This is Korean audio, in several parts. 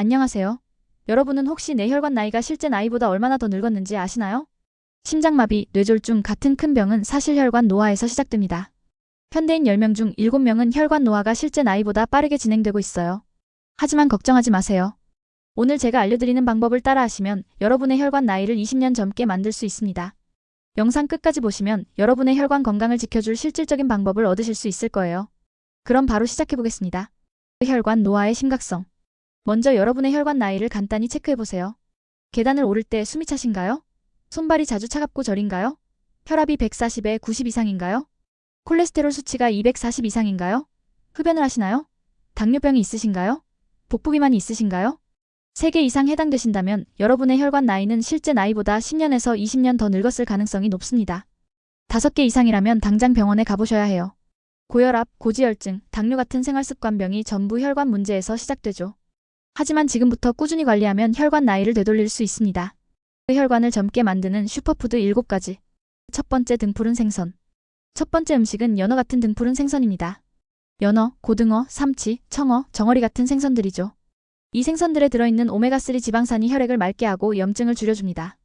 안녕하세요. 여러분은 혹시 내 혈관 나이가 실제 나이보다 얼마나 더 늙었는지 아시나요? 심장마비, 뇌졸중 같은 큰 병은 사실 혈관 노화에서 시작됩니다. 현대인 10명 중 7명은 혈관 노화가 실제 나이보다 빠르게 진행되고 있어요. 하지만 걱정하지 마세요. 오늘 제가 알려드리는 방법을 따라하시면 여러분의 혈관 나이를 20년 젊게 만들 수 있습니다. 영상 끝까지 보시면 여러분의 혈관 건강을 지켜줄 실질적인 방법을 얻으실 수 있을 거예요. 그럼 바로 시작해보겠습니다. 혈관 노화의 심각성. 먼저 여러분의 혈관 나이를 간단히 체크해보세요. 계단을 오를 때 숨이 차신가요? 손발이 자주 차갑고 저린가요? 혈압이 140에 90 이상인가요? 콜레스테롤 수치가 240 이상인가요? 흡연을 하시나요? 당뇨병이 있으신가요? 복부비만이 있으신가요? 3개 이상 해당되신다면 여러분의 혈관 나이는 실제 나이보다 10년에서 20년 더 늙었을 가능성이 높습니다. 5개 이상이라면 당장 병원에 가보셔야 해요. 고혈압, 고지혈증, 당뇨 같은 생활습관병이 전부 혈관 문제에서 시작되죠. 하지만 지금부터 꾸준히 관리하면 혈관 나이를 되돌릴 수 있습니다. 혈관을 젊게 만드는 슈퍼푸드 7가지. 첫 번째, 등푸른 생선. 첫 번째 음식은 연어 같은 등푸른 생선입니다. 연어, 고등어, 삼치, 청어, 정어리 같은 생선들이죠. 이 생선들에 들어있는 오메가3 지방산이 혈액을 맑게 하고 염증을 줄여줍니다.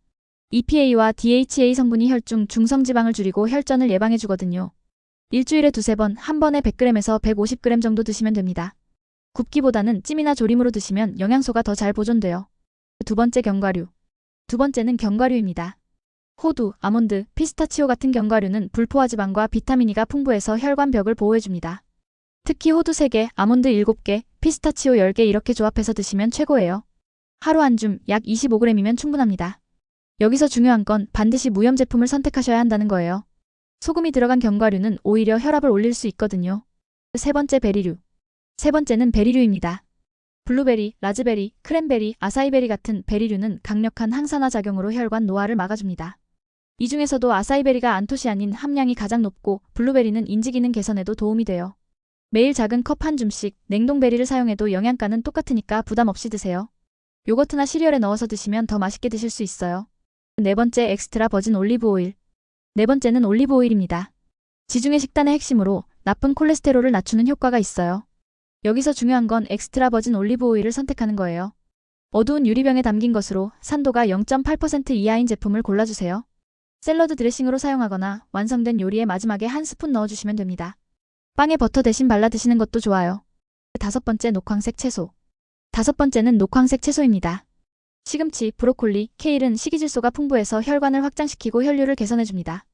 EPA와 DHA 성분이 혈중 중성지방을 줄이고 혈전을 예방해주거든요. 일주일에 2~3번, 한 번에 100g에서 150g 정도 드시면 됩니다. 굽기보다는 찜이나 조림으로 드시면 영양소가 더 잘 보존돼요. 두 번째, 견과류. 두 번째는 견과류입니다. 호두, 아몬드, 피스타치오 같은 견과류는 불포화 지방과 비타민 E가 풍부해서 혈관벽을 보호해줍니다. 특히 호두 3개, 아몬드 7개, 피스타치오 10개 이렇게 조합해서 드시면 최고예요. 하루 한 줌 약 25g이면 충분합니다. 여기서 중요한 건 반드시 무염 제품을 선택하셔야 한다는 거예요. 소금이 들어간 견과류는 오히려 혈압을 올릴 수 있거든요. 세 번째, 베리류. 세 번째는 베리류입니다. 블루베리, 라즈베리, 크랜베리, 아사이베리 같은 베리류는 강력한 항산화 작용으로 혈관 노화를 막아줍니다. 이 중에서도 아사이베리가 안토시아닌 함량이 가장 높고 블루베리는 인지기능 개선에도 도움이 돼요. 매일 작은 컵 한 줌씩 냉동베리를 사용해도 영양가는 똑같으니까 부담 없이 드세요. 요거트나 시리얼에 넣어서 드시면 더 맛있게 드실 수 있어요. 네 번째, 엑스트라 버진 올리브 오일. 네 번째는 올리브 오일입니다. 지중해 식단의 핵심으로 나쁜 콜레스테롤을 낮추는 효과가 있어요. 여기서 중요한 건 엑스트라 버진 올리브 오일을 선택하는 거예요. 어두운 유리병에 담긴 것으로 산도가 0.8% 이하인 제품을 골라주세요. 샐러드 드레싱으로 사용하거나 완성된 요리의 마지막에 한 스푼 넣어주시면 됩니다. 빵에 버터 대신 발라 드시는 것도 좋아요. 다섯 번째, 녹황색 채소. 다섯 번째는 녹황색 채소입니다. 시금치, 브로콜리, 케일은 식이질소가 풍부해서 혈관을 확장시키고 혈류를 개선해줍니다.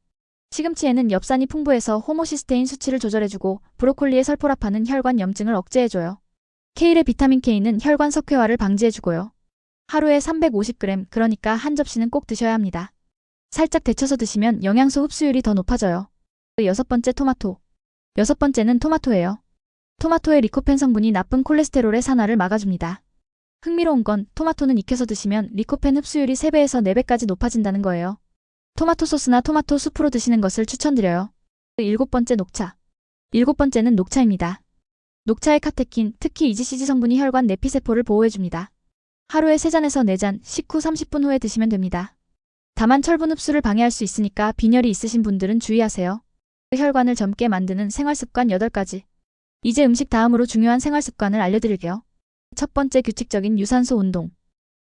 시금치에는 엽산이 풍부해서 호모시스테인 수치를 조절해주고 브로콜리의 설포라파는 혈관 염증을 억제해줘요. 케일의 비타민 K는 혈관 석회화를 방지해주고요. 하루에 350g, 그러니까 한 접시는 꼭 드셔야 합니다. 살짝 데쳐서 드시면 영양소 흡수율이 더 높아져요. 여섯 번째, 토마토. 여섯 번째는 토마토예요. 토마토의 리코펜 성분이 나쁜 콜레스테롤의 산화를 막아줍니다. 흥미로운 건 토마토는 익혀서 드시면 리코펜 흡수율이 3배에서 4배까지 높아진다는 거예요. 토마토 소스나 토마토 수프로 드시는 것을 추천드려요. 일곱 번째, 녹차. 일곱 번째는 녹차입니다. 녹차의 카테킨, 특히 EGCG 성분이 혈관 내피세포를 보호해줍니다. 하루에 3잔에서 4잔, 식후 30분 후에 드시면 됩니다. 다만 철분 흡수를 방해할 수 있으니까 빈혈이 있으신 분들은 주의하세요. 혈관을 젊게 만드는 생활습관 8가지. 이제 음식 다음으로 중요한 생활습관을 알려드릴게요. 첫 번째, 규칙적인 유산소 운동.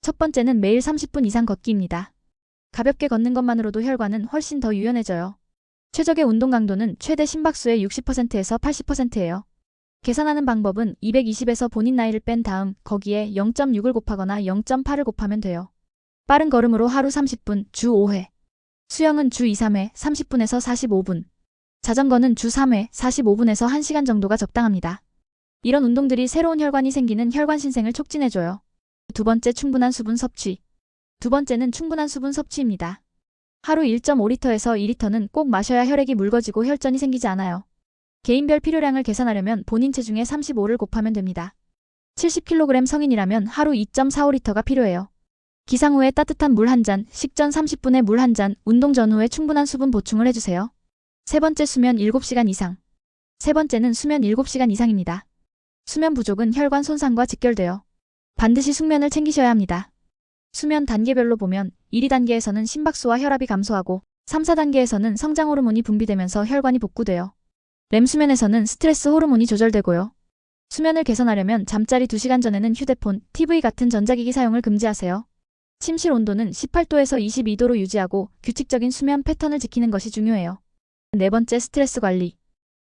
첫 번째는 매일 30분 이상 걷기입니다. 가볍게 걷는 것만으로도 혈관은 훨씬 더 유연해져요. 최적의 운동 강도는 최대 심박수의 60%에서 80%예요. 계산하는 방법은 220에서 본인 나이를 뺀 다음 거기에 0.6을 곱하거나 0.8을 곱하면 돼요. 빠른 걸음으로 하루 30분, 주 5회. 수영은 주 2~3회, 30분에서 45분. 자전거는 주 3회, 45분에서 1시간 정도가 적당합니다. 이런 운동들이 새로운 혈관이 생기는 혈관 신생을 촉진해줘요. 두 번째, 충분한 수분 섭취. 두 번째는 충분한 수분 섭취입니다. 하루 1.5리터에서 2리터는 꼭 마셔야 혈액이 묽어지고 혈전이 생기지 않아요. 개인별 필요량을 계산하려면 본인 체중의 35를 곱하면 됩니다. 70kg 성인이라면 하루 2.45리터가 필요해요. 기상 후에 따뜻한 물 한 잔, 식전 30분에 물 한 잔, 운동 전후에 충분한 수분 보충을 해주세요. 세 번째, 수면 7시간 이상. 세 번째는 수면 7시간 이상입니다. 수면 부족은 혈관 손상과 직결돼요. 반드시 숙면을 챙기셔야 합니다. 수면 단계별로 보면 1, 2단계에서는 심박수와 혈압이 감소하고 3, 4단계에서는 성장 호르몬이 분비되면서 혈관이 복구돼요. 렘 수면에서는 스트레스 호르몬이 조절되고요. 수면을 개선하려면 잠자리 2시간 전에는 휴대폰, TV 같은 전자기기 사용을 금지하세요. 침실 온도는 18도에서 22도로 유지하고 규칙적인 수면 패턴을 지키는 것이 중요해요. 네 번째, 스트레스 관리.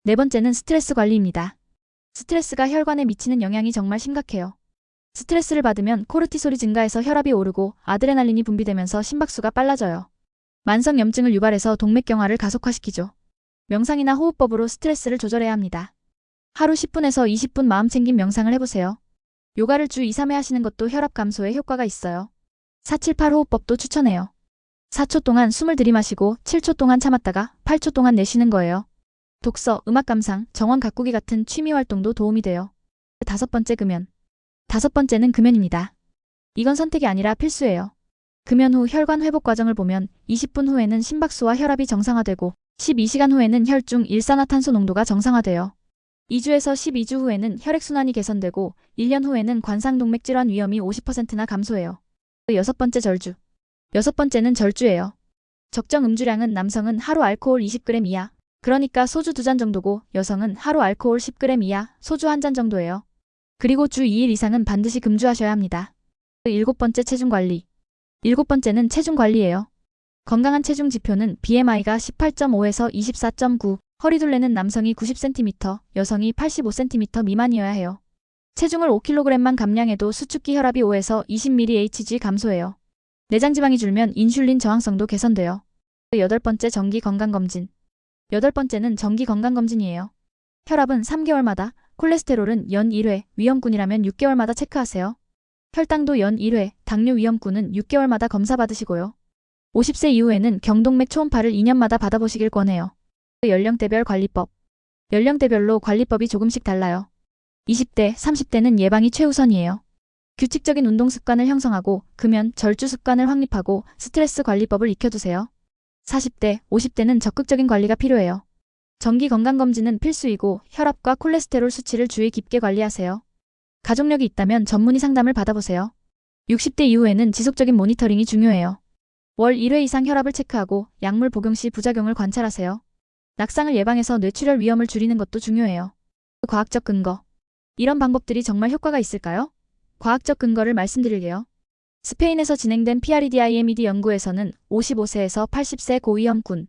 네 번째는 스트레스 관리입니다. 스트레스가 혈관에 미치는 영향이 정말 심각해요. 스트레스를 받으면 코르티솔이 증가해서 혈압이 오르고 아드레날린이 분비되면서 심박수가 빨라져요. 만성 염증을 유발해서 동맥경화를 가속화시키죠. 명상이나 호흡법으로 스트레스를 조절해야 합니다. 하루 10분에서 20분 마음챙김 명상을 해보세요. 요가를 주 2, 3회 하시는 것도 혈압 감소에 효과가 있어요. 478 호흡법도 추천해요. 4초 동안 숨을 들이마시고 7초 동안 참았다가 8초 동안 내쉬는 거예요. 독서, 음악 감상, 정원 가꾸기 같은 취미 활동도 도움이 돼요. 다섯 번째, 금연. 다섯 번째는 금연입니다. 이건 선택이 아니라 필수예요. 금연 후 혈관 회복 과정을 보면 20분 후에는 심박수와 혈압이 정상화되고 12시간 후에는 혈중 일산화탄소 농도가 정상화돼요. 2주에서 12주 후에는 혈액순환이 개선되고 1년 후에는 관상동맥 질환 위험이 50%나 감소해요. 여섯 번째, 절주. 여섯 번째는 절주예요. 적정 음주량은 남성은 하루 알코올 20g 이하, 그러니까 소주 2잔 정도고 여성은 하루 알코올 10g 이하, 소주 1잔 정도예요. 그리고 주 2일 이상은 반드시 금주하셔야 합니다. 일곱 번째, 체중 관리. 일곱 번째는 체중 관리예요. 건강한 체중 지표는 BMI가 18.5에서 24.9, 허리둘레는 남성이 90cm, 여성이 85cm 미만이어야 해요. 체중을 5kg만 감량해도 수축기 혈압이 5에서 20mHg 감소해요. 내장지방이 줄면 인슐린 저항성도 개선돼요. 여덟 번째, 정기 건강검진. 여덟 번째는 정기 건강검진이에요. 혈압은 3개월마다, 콜레스테롤은 연 1회, 위험군이라면 6개월마다 체크하세요. 혈당도 연 1회, 당뇨 위험군은 6개월마다 검사받으시고요. 50세 이후에는 경동맥 초음파를 2년마다 받아보시길 권해요. 연령대별 관리법. 연령대별로 관리법이 조금씩 달라요. 20대, 30대는 예방이 최우선이에요. 규칙적인 운동 습관을 형성하고 금연, 절주 습관을 확립하고 스트레스 관리법을 익혀두세요. 40대, 50대는 적극적인 관리가 필요해요. 정기 건강검진은 필수이고 혈압과 콜레스테롤 수치를 주의 깊게 관리하세요. 가족력이 있다면 전문의 상담을 받아보세요. 60대 이후에는 지속적인 모니터링이 중요해요. 월 1회 이상 혈압을 체크하고 약물 복용 시 부작용을 관찰하세요. 낙상을 예방해서 뇌출혈 위험을 줄이는 것도 중요해요. 과학적 근거. 이런 방법들이 정말 효과가 있을까요? 과학적 근거를 말씀드릴게요. 스페인에서 진행된 PREDIMED 연구에서는 55세에서 80세 고위험군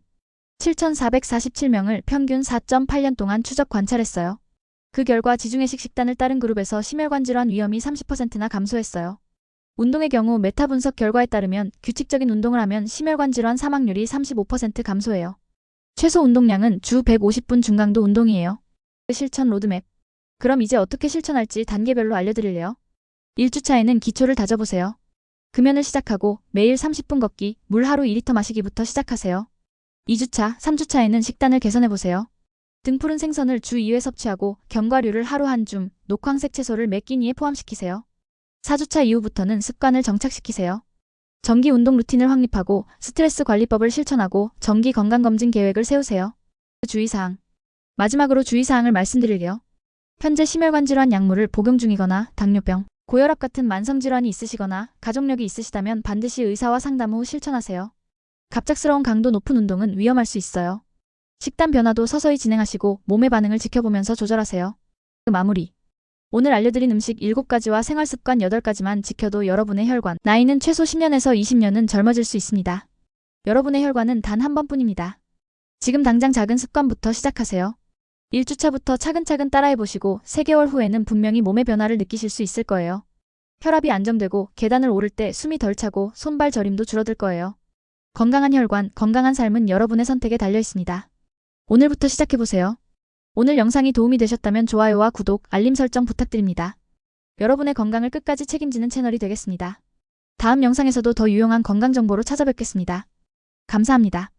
7,447명을 평균 4.8년 동안 추적 관찰했어요. 그 결과 지중해식 식단을 따른 그룹에서 심혈관 질환 위험이 30%나 감소했어요. 운동의 경우 메타 분석 결과에 따르면 규칙적인 운동을 하면 심혈관 질환 사망률이 35% 감소해요. 최소 운동량은 주 150분 중강도 운동이에요. 실천 로드맵. 그럼 이제 어떻게 실천할지 단계별로 알려드릴래요. 1주차에는 기초를 다져보세요. 금연을 시작하고 매일 30분 걷기, 물 하루 2리터 마시기부터 시작하세요. 2주차, 3주차에는 식단을 개선해보세요. 등푸른 생선을 주 2회 섭취하고 견과류를 하루 한 줌, 녹황색 채소를 매 끼니에 포함시키세요. 4주차 이후부터는 습관을 정착시키세요. 정기 운동 루틴을 확립하고 스트레스 관리법을 실천하고 정기 건강검진 계획을 세우세요. 주의사항. 마지막으로 주의사항을 말씀드릴게요. 현재 심혈관 질환 약물을 복용 중이거나 당뇨병, 고혈압 같은 만성질환이 있으시거나 가족력이 있으시다면 반드시 의사와 상담 후 실천하세요. 갑작스러운 강도 높은 운동은 위험할 수 있어요. 식단 변화도 서서히 진행하시고 몸의 반응을 지켜보면서 조절하세요. 마무리. 오늘 알려드린 음식 7가지와 생활습관 8가지만 지켜도 여러분의 혈관, 나이는 최소 10년에서 20년은 젊어질 수 있습니다. 여러분의 혈관은 단 한 번뿐입니다. 지금 당장 작은 습관부터 시작하세요. 1주차부터 차근차근 따라해보시고 3개월 후에는 분명히 몸의 변화를 느끼실 수 있을 거예요. 혈압이 안정되고 계단을 오를 때 숨이 덜 차고 손발 저림도 줄어들 거예요. 건강한 혈관, 건강한 삶은 여러분의 선택에 달려 있습니다. 오늘부터 시작해보세요. 오늘 영상이 도움이 되셨다면 좋아요와 구독, 알림 설정 부탁드립니다. 여러분의 건강을 끝까지 책임지는 채널이 되겠습니다. 다음 영상에서도 더 유용한 건강 정보로 찾아뵙겠습니다. 감사합니다.